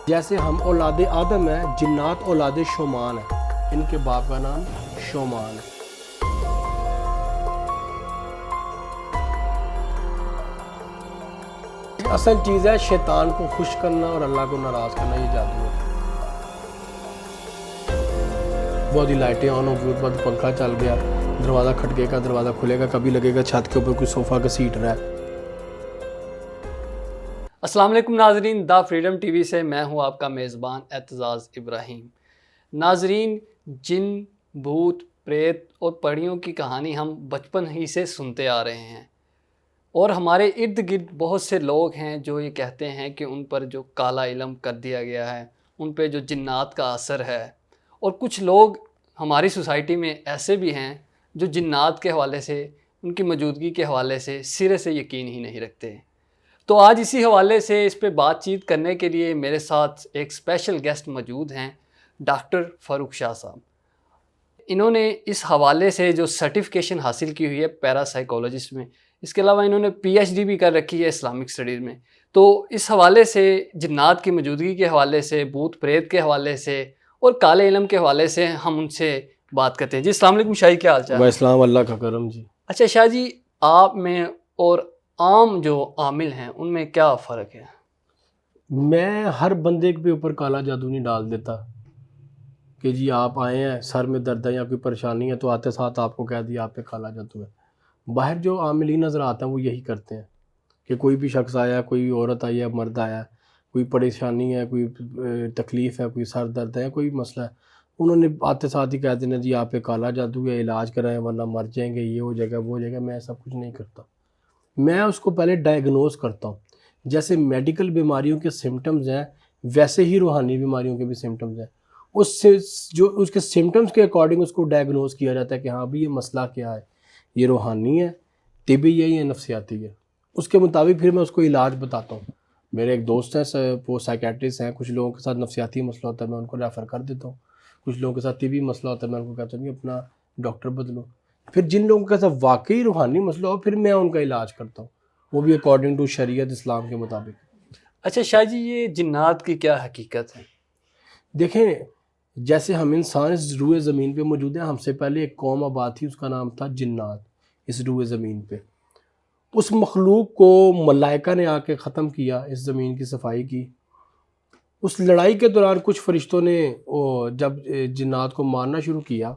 جیسے ہم اولاد آدم ہیں، جنات اولاد شومان ہیں، ان کے باپ کا نام شومان ہے۔ اصل چیز ہے شیطان کو خوش کرنا اور اللہ کو ناراض کرنا، یہ جادو ہے۔ بہت ہی لائٹیں آن ہو گئی، بعد پنکھا چل گیا، دروازہ کھٹکے گا، دروازہ کھلے گا، کبھی لگے گا چھت کے اوپر کوئی صوفہ گھسیٹ رہا ہے۔ السلام علیکم ناظرین، دا فریڈم ٹی وی سے میں ہوں آپ کا میزبان اعتزاز ابراہیم۔ ناظرین، جن، بھوت، پریت اور پریوں کی کہانی ہم بچپن ہی سے سنتے آ رہے ہیں، اور ہمارے ارد گرد بہت سے لوگ ہیں جو یہ کہتے ہیں کہ ان پر جو کالا علم کر دیا گیا ہے، ان پہ جو جنات کا اثر ہے، اور کچھ لوگ ہماری سوسائٹی میں ایسے بھی ہیں جو جنات کے حوالے سے، ان کی موجودگی کے حوالے سے سرے سے یقین ہی نہیں رکھتے۔ تو آج اسی حوالے سے اس پہ بات چیت کرنے کے لیے میرے ساتھ ایک اسپیشل گیسٹ موجود ہیں، ڈاکٹر فاروق شاہ صاحب۔ انہوں نے اس حوالے سے جو سرٹیفکیشن حاصل کی ہوئی ہے پیرا سائیکولوجسٹ میں، اس کے علاوہ انہوں نے پی ایچ ڈی بھی کر رکھی ہے اسلامک اسٹڈیز میں۔ تو اس حوالے سے، جنات کی موجودگی کے حوالے سے، بھوت پریت کے حوالے سے اور کالے علم کے حوالے سے ہم ان سے بات کرتے ہیں۔ جی السلام علیکم شاہی، کیا حال چال؟ وعلیکم اللہ کا کرم جی۔ اچھا شاہ جی، آپ میں اور عام جو عامل ہیں ان میں کیا فرق ہے؟ میں ہر بندے کے اوپر کالا جادو نہیں ڈال دیتا کہ جی آپ آئے ہیں، سر میں درد ہے یا کوئی پریشانی ہے تو آتے ساتھ آپ کو کہہ دیا آپ پہ کالا جادو ہے۔ باہر جو عاملین نظر آتے ہیں وہ یہی کرتے ہیں کہ کوئی بھی شخص آیا، کوئی عورت آئی ہے، مرد آیا، کوئی پریشانی ہے، کوئی تکلیف ہے، کوئی سر درد ہے، کوئی مسئلہ ہے، انہوں نے آتے ساتھ ہی کہہ دینا جی آپ پہ کالا جادو ہے، علاج کرائیں ورنہ مر جائیں گے، یہ ہو جائے گا، وہ ہو جائے گا۔ میں ایسا کچھ نہیں کرتا، میں اس کو پہلے ڈائیگنوز کرتا ہوں۔ جیسے میڈیکل بیماریوں کے سمٹمز ہیں ویسے ہی روحانی بیماریوں کے بھی سمٹمز ہیں، اس سے جو اس کے سمٹمز کے اکارڈنگ اس کو ڈائیگنوز کیا جاتا ہے کہ ہاں بھی یہ مسئلہ کیا ہے، یہ روحانی ہے، طبی ہے یا نفسیاتی ہے۔ اس کے مطابق پھر میں اس کو علاج بتاتا ہوں۔ میرے ایک دوست ہیں، وہ سائیکیٹرسٹ ہیں، کچھ لوگوں کے ساتھ نفسیاتی مسئلہ ہوتا ہے میں ان کو ریفر کر دیتا ہوں، کچھ لوگوں کے ساتھ طبی مسئلہ ہوتا ہے میں ان کو کہتا ہوں کہ اپنا ڈاکٹر بدلو۔ پھر جن لوگوں کے ساتھ واقعی روحانی مسئلہ ہو پھر میں ان کا علاج کرتا ہوں، وہ بھی اکارڈنگ ٹو شریعت اسلام کے مطابق۔ اچھا شاہ جی، یہ جنات کی کیا حقیقت ہے؟ دیکھیں، جیسے ہم انسان اس روئے زمین پہ موجود ہیں، ہم سے پہلے ایک قوم آباد تھی، اس کا نام تھا جنات۔ اس روئے زمین پہ اس مخلوق کو ملائکہ نے آ کے ختم کیا، اس زمین کی صفائی کی۔ اس لڑائی کے دوران کچھ فرشتوں نے جب جنات کو مارنا شروع کیا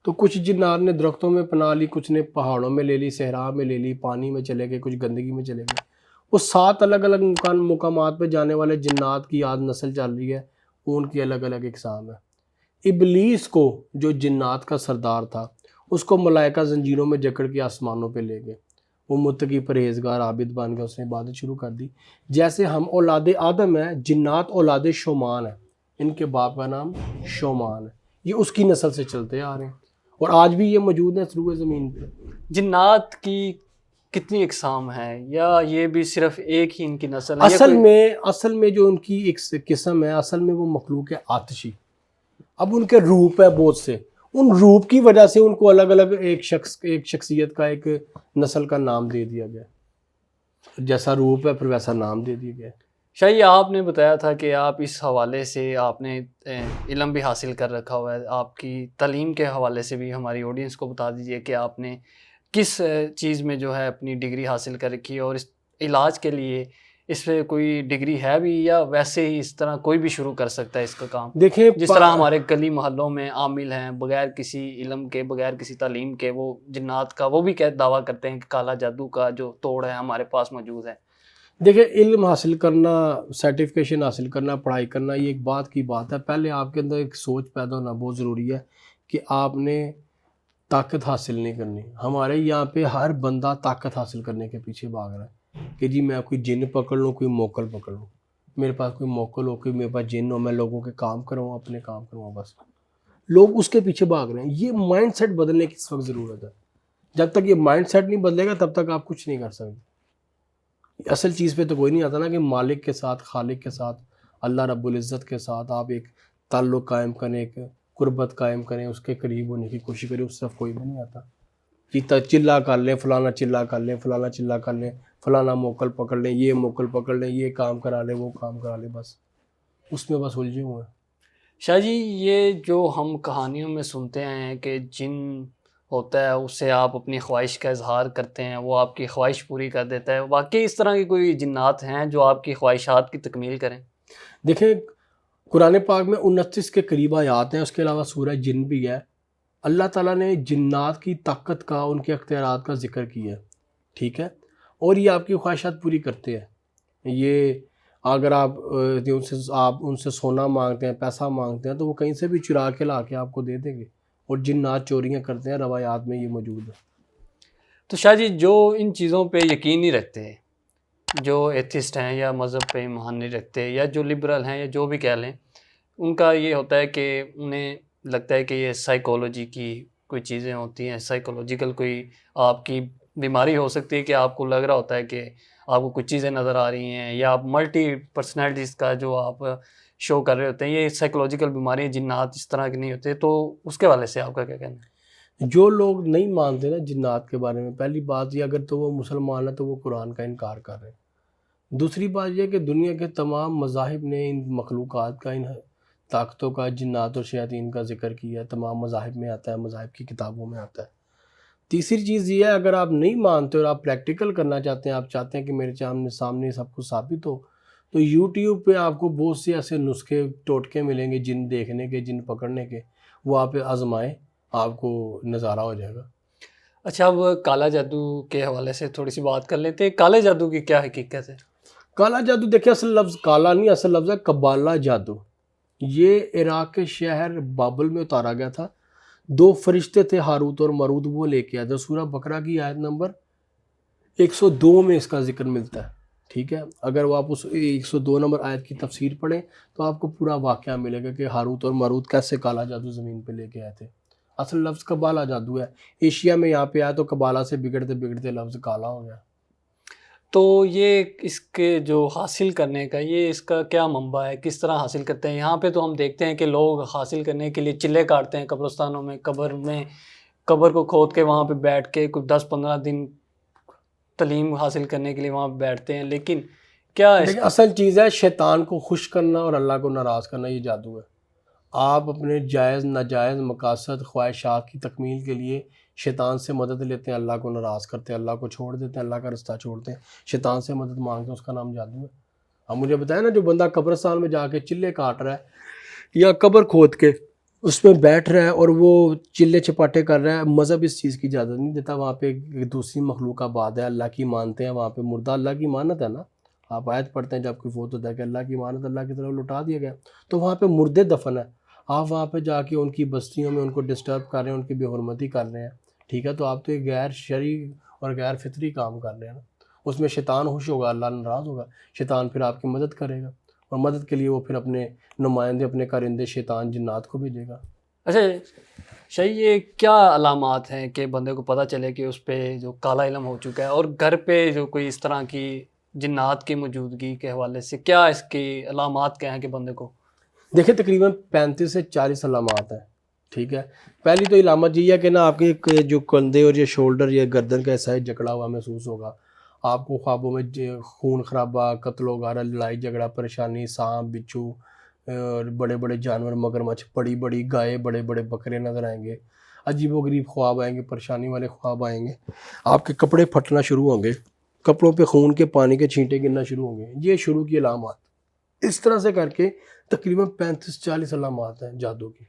تو کچھ جنات نے درختوں میں پناہ لی، کچھ نے پہاڑوں میں لے لی، صحرا میں لے لی، پانی میں چلے گئے، کچھ گندگی میں چلے گئے۔ وہ 7 الگ الگ مقامات پہ جانے والے جنات کی آج نسل چل رہی ہے، ان کی الگ الگ اقسام ہے۔ ابلیس کو، جو جنات کا سردار تھا، اس کو ملائکہ زنجیروں میں جکڑ کے آسمانوں پہ لے گئے۔ وہ متقی پرہیزگار عابد بن گیا، اس نے عبادت شروع کر دی۔ جیسے ہم اولاد آدم ہیں، جنات اولاد شومان ہیں، ان کے باپ کا نام شومان ہے، یہ اس کی نسل سے چلتے آ رہے ہیں اور آج بھی یہ موجود ہیں اس روئے زمین پہ۔ جنات کی کتنی اقسام ہیں، یا یہ بھی صرف ایک ہی ان کی نسل ہے؟ اصل میں جو ان کی ایک قسم ہے، اصل میں وہ مخلوق ہے آتشی۔ اب ان کے روپ ہے بہت سے، ان روپ کی وجہ سے ان کو الگ الگ ایک شخصیت کا، ایک نسل کا نام دے دیا گیا، جیسا روپ ہے پھر ویسا نام دے دیا گیا۔ شاہی، آپ نے بتایا تھا کہ آپ اس حوالے سے آپ نے علم بھی حاصل کر رکھا ہوا ہے، آپ کی تعلیم کے حوالے سے بھی ہماری آڈینس کو بتا دیجئے کہ آپ نے کس چیز میں جو ہے اپنی ڈگری حاصل کر رکھی ہے، اور اس علاج کے لیے اس پہ کوئی ڈگری ہے بھی، یا ویسے ہی اس طرح کوئی بھی شروع کر سکتا ہے اس کا کام؟ دیکھیں، جس طرح ہمارے گلی محلوں میں عامل ہیں بغیر کسی علم کے، بغیر کسی تعلیم کے، وہ جنات کا وہ بھی دعویٰ کرتے ہیں کہ کالا جادو کا جو توڑ ہے ہمارے پاس موجود ہے۔ دیکھیں، علم حاصل کرنا، سرٹیفکیشن حاصل کرنا، پڑھائی کرنا، یہ ایک بات کی بات ہے۔ پہلے آپ کے اندر ایک سوچ پیدا ہونا بہت ضروری ہے کہ آپ نے طاقت حاصل نہیں کرنی۔ ہمارے یہاں پہ ہر بندہ طاقت حاصل کرنے کے پیچھے بھاگ رہا ہے کہ جی میں کوئی جن پکڑ لوں، کوئی موکل پکڑ لوں، میرے پاس کوئی موکل ہو، کوئی میرے پاس جن ہو، میں لوگوں کے کام کروں، اپنے کام کروں، بس لوگ اس کے پیچھے بھاگ رہے ہیں۔ یہ مائنڈ سیٹ بدلنے کی اس وقت ضرورت ہے۔ جب تک یہ مائنڈ سیٹ نہیں بدلے گا تب تک آپ کچھ نہیں کر سکتے۔ اصل چیز پہ تو کوئی نہیں آتا نا کہ مالک کے ساتھ، خالق کے ساتھ، اللہ رب العزت کے ساتھ آپ ایک تعلق قائم کریں، ایک قربت قائم کریں، اس کے قریب ہونے کی کوشش کریں، اس طرف کوئی بھی نہیں آتا۔ کہ چلا کر لیں، فلانا چلا کر لیں، فلانا چلا کر لیں، فلانا موکل پکڑ لیں، یہ موکل پکڑ لیں، یہ کام کرا لیں، وہ کام کرا لیں، بس اس میں بس الجھے ہوئے ہیں. شاہ جی یہ جو ہم کہانیوں میں سنتے ہیں کہ جن ہوتا ہے اس سے آپ اپنی خواہش کا اظہار کرتے ہیں، وہ آپ کی خواہش پوری کر دیتا ہے، واقعی اس طرح کی کوئی جنات ہیں جو آپ کی خواہشات کی تکمیل کریں؟ دیکھیں قرآن پاک میں 29 کے قریب آیات ہیں، اس کے علاوہ سورہ جن بھی ہے. اللہ تعالیٰ نے جنات کی طاقت کا، ان کے اختیارات کا ذکر کیا ہے، ٹھیک ہے، اور یہ آپ کی خواہشات پوری کرتے ہیں. یہ اگر آپ ان سے سونا مانگتے ہیں، پیسہ مانگتے ہیں، تو وہ کہیں سے بھی چرا کے لا کے آپ کو دے دیں گے. اور جنات چوریاں کرتے ہیں، روایات میں یہ موجود ہے. تو شاہ جی جو ان چیزوں پہ یقین نہیں رکھتے، جو ایتھسٹ ہیں یا مذہب پہ ایمان نہیں رکھتے، یا جو لبرل ہیں یا جو بھی کہہ لیں، ان کا یہ ہوتا ہے کہ انہیں لگتا ہے کہ یہ سائیکولوجی کی کوئی چیزیں ہوتی ہیں، سائیکولوجیکل کوئی آپ کی بیماری ہو سکتی ہے کہ آپ کو لگ رہا ہوتا ہے کہ آپ کو کچھ چیزیں نظر آ رہی ہیں، یا آپ ملٹی پرسنالٹیز کا جو آپ شو کر رہے ہوتے ہیں، یہ سائیکولوجیکل بیماری، جنات اس طرح کے نہیں ہوتے. تو اس کے حوالے سے آپ کا کیا کہنا ہے؟ جو لوگ نہیں مانتے نا جنات کے بارے میں، پہلی بات یہ اگر تو وہ مسلمان ہے تو وہ قرآن کا انکار کر رہے ہیں. دوسری بات یہ کہ دنیا کے تمام مذاہب نے ان مخلوقات کا، ان طاقتوں کا، جنات اور شیاطین کا ذکر کیا ہے. تمام مذاہب میں آتا ہے، مذاہب کی کتابوں میں آتا ہے. تیسری چیز یہ ہے اگر آپ نہیں مانتے اور آپ پریکٹیکل کرنا چاہتے ہیں، آپ چاہتے ہیں کہ میرے سامنے سب کچھ ثابت ہو، تو یوٹیوب پہ آپ کو بہت سے ایسے نسخے ٹوٹکے ملیں گے جن دیکھنے کے، جن پکڑنے کے. وہ آپ آزمائیں، آپ کو نظارہ ہو جائے گا. اچھا اب کالا جادو کے حوالے سے تھوڑی سی بات کر لیتے ہیں. کالے جادو کی کیا حقیقت ہے؟ کالا جادو دیکھیں، اصل لفظ کالا نہیں، اصل لفظ ہے قبالہ جادو. یہ عراق کے شہر بابل میں اتارا گیا تھا. 2 فرشتے تھے ہاروت اور ماروت، وہ لے کے آئے تھے. سورہ بقرہ کی آیت نمبر 102 میں اس کا ذکر ملتا ہے، ٹھیک ہے. اگر وہ آپ اس 102 نمبر آیت کی تفسیر پڑھیں تو آپ کو پورا واقعہ ملے گا کہ ہاروت اور ماروت کیسے کالا جادو زمین پہ لے کے آئے تھے. اصل لفظ قبالہ جادو ہے. ایشیا میں یہاں پہ آیا تو قبالہ سے بگڑتے بگڑتے لفظ کالا ہو گیا. تو یہ اس کے جو حاصل کرنے کا، یہ اس کا کیا منبع ہے، کس طرح حاصل کرتے ہیں؟ یہاں پہ تو ہم دیکھتے ہیں کہ لوگ حاصل کرنے کے لیے چلے کاٹتے ہیں قبرستانوں میں، قبر کو کھود کے وہاں پہ بیٹھ کے کوئی 10-15 دن تعلیم حاصل کرنے کے لیے وہاں پہ بیٹھتے ہیں. لیکن کیا اس لیکن اصل چیز ہے شیطان کو خوش کرنا اور اللہ کو ناراض کرنا، یہ جادو ہے. آپ اپنے جائز ناجائز مقاصد، خواہشات کی تکمیل کے لیے شیطان سے مدد لیتے ہیں، اللہ کو ناراض کرتے ہیں، اللہ کو چھوڑ دیتے ہیں، اللہ کا رستہ چھوڑتے ہیں، شیطان سے مدد مانگتے ہیں، اس کا نام جادو ہے. اب مجھے بتائیں نا، جو بندہ قبرستان میں جا کے چلے کاٹ رہا ہے یا قبر کھود کے اس میں بیٹھ رہا ہے اور وہ چلے چپاٹے کر رہا ہے، مذہب اس چیز کی اجازت نہیں دیتا. وہاں پہ ایک دوسری مخلوق آباد ہے، اللہ کی مانتے ہیں، وہاں پہ مردہ اللہ کی مانت ہے نا. آپ آیت پڑھتے ہیں جب کوئی فوت ہوتا ہے کہ اللہ کی مانت اللہ کی طرف لوٹا دیا گیا، تو وہاں پہ مردے دفن ہے. آپ وہاں پہ جا کے ان کی بستیوں میں ان کو ڈسٹرب کر رہے ہیں، ان کی بے حرمتی کر رہے ہیں، ٹھیک ہے. تو آپ تو ایک غیر شرعی اور غیر فطری کام کر رہے ہیں نا. اس میں شیطان خوش ہوگا، اللہ ناراض ہوگا. شیطان پھر آپ کی مدد کرے گا، اور مدد کے لیے وہ پھر اپنے نمائندے، اپنے کارندے شیطان جنات کو بھیجے گا. اچھا شاہ یہ کیا علامات ہیں کہ بندے کو پتہ چلے کہ اس پہ جو کالا علم ہو چکا ہے، اور گھر پہ جو کوئی اس طرح کی جنات کی موجودگی کے حوالے سے کیا اس کی علامات کیا ہیں کہ بندے کو؟ دیکھیں تقریباً 35 سے 40 علامات ہیں، ٹھیک ہے. پہلی تو علامت یہ ہے کہ نا آپ کے جو کندھے اور یہ شولڈر یا گردن کا حصہ ہے جکڑا ہوا محسوس ہوگا. آپ کو خوابوں میں خون خرابہ، قتل وغیرہ، لڑائی جھگڑا، پریشانی، سانپ، بچھو اور بڑے بڑے جانور، مگرمچھ، بڑی بڑی گائے، بڑے بڑے بکرے نظر آئیں گے. عجیب و غریب خواب آئیں گے، پریشانی والے خواب آئیں گے. آپ کے کپڑے پھٹنا شروع ہوں گے، کپڑوں پہ خون کے پانی کے چھینٹے گرنا شروع ہوں گے. یہ شروع کی علامات. اس طرح سے کر کے تقریباً 35-40 علامات ہیں جادو کی.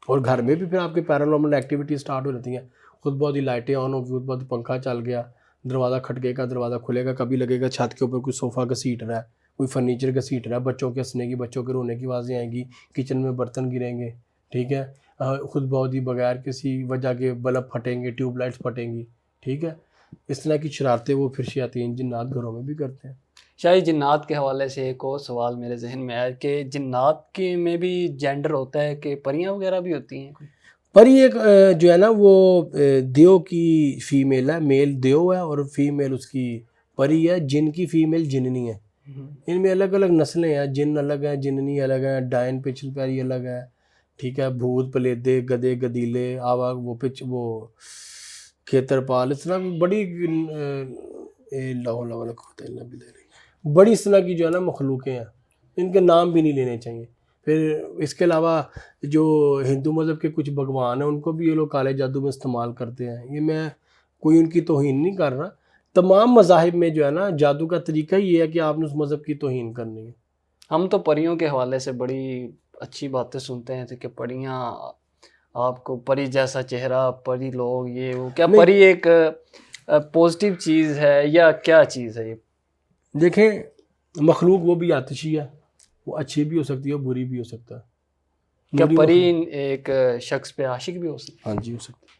اور گھر میں بھی پھر آپ کے پیرانارمل ایکٹیویٹی سٹارٹ ہو جاتی ہیں. خود بہت ہی لائٹیں آن ہو گئی، خود بہت ہی پنکھا چل گیا، دروازہ کھٹکے گا، دروازہ کھلے گا. کبھی لگے گا چھت کے اوپر کوئی صوفہ گھسیٹ رہا ہے، کوئی فرنیچر گھسیٹ رہا ہے. بچوں کے ہنسنے کی، بچوں کے رونے کی آوازیں آئیں گی، کچن میں برتن گریں گے، ٹھیک ہے. خود بہت ہی بغیر کسی وجہ کے بلب پھٹیں گے، ٹیوب لائٹس پھٹیں گی، ٹھیک ہے. اس طرح کی شرارتیں وہ پھر شیاطین جنات گھروں میں بھی کرتے ہیں. شاید جنات کے حوالے سے ایک اور سوال میرے ذہن میں آیا کہ جنات کے میں بھی جینڈر ہوتا ہے کہ پریاں وغیرہ بھی ہوتی ہیں کوئی؟ پری ایک جو ہے نا وہ دیو کی فیمیل ہے، میل دیو ہے اور فیمیل اس کی پری ہے. جن کی فیمیل جننی ہے. ان میں الگ الگ نسلیں ہیں، جن الگ ہیں، جننی الگ ہیں، ڈائن پچل پیری الگ ہے، ٹھیک ہے. بھوت پلیدے، گدے گدیلے، آوا وہ کھیتر پال، اس طرح بڑی بڑی اس طرح کی جو ہے نا مخلوقیں ہیں. ان کے نام بھی نہیں لینے چاہیے. پھر اس کے علاوہ جو ہندو مذہب کے کچھ بھگوان ہیں ان کو بھی یہ لوگ کالے جادو میں استعمال کرتے ہیں. یہ میں کوئی ان کی توہین نہیں کر رہا. تمام مذاہب میں جو ہے نا جادو کا طریقہ ہی یہ ہے کہ آپ نے اس مذہب کی توہین کرنی ہے. ہم تو پریوں کے حوالے سے بڑی اچھی باتیں سنتے ہیں کہ پریاں آپ کو پری جیسا چہرہ، پری لوگ، یہ وہ. کیا نہیں. پری ایک پازیٹیو چیز ہے یا کیا چیز ہے یہ؟ دیکھیں مخلوق وہ بھی آتشی ہے، وہ اچھی بھی ہو سکتی ہے، بری بھی ہو سکتا ہے. کیا نوری پری مخلوق- ایک شخص پہ عاشق بھی ہو سکتی ہاں جی ہو سکتی ہے.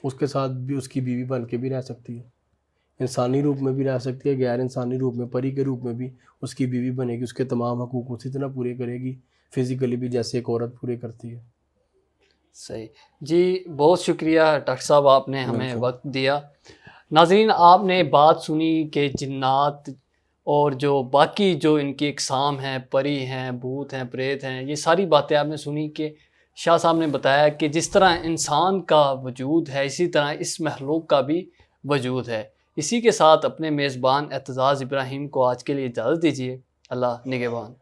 اس کے ساتھ بھی اس کی بیوی بن کے بھی رہ سکتی ہے، انسانی روپ میں بھی رہ سکتی ہے، غیر انسانی روپ میں، پری کے روپ میں بھی اس کی بیوی بنے گی. اس کے تمام حقوق اسی طرح پورے کرے گی، فزیکلی بھی جیسے ایک عورت پورے کرتی ہے. صحیح جی. بہت شکریہ ڈاکٹر صاحب، آپ نے ہمیں بالکل. وقت دیا. ناظرین، آپ نے بات سنی کہ جنات اور جو باقی جو ان کی اقسام ہیں، پری ہیں، بھوت ہیں، پریت ہیں، یہ ساری باتیں آپ نے سنی کہ شاہ صاحب نے بتایا کہ جس طرح انسان کا وجود ہے اسی طرح اس مخلوق کا بھی وجود ہے. اسی کے ساتھ اپنے میزبان اعتزاز ابراہیم کو آج کے لیے اجازت دیجیے. اللہ نگہبان.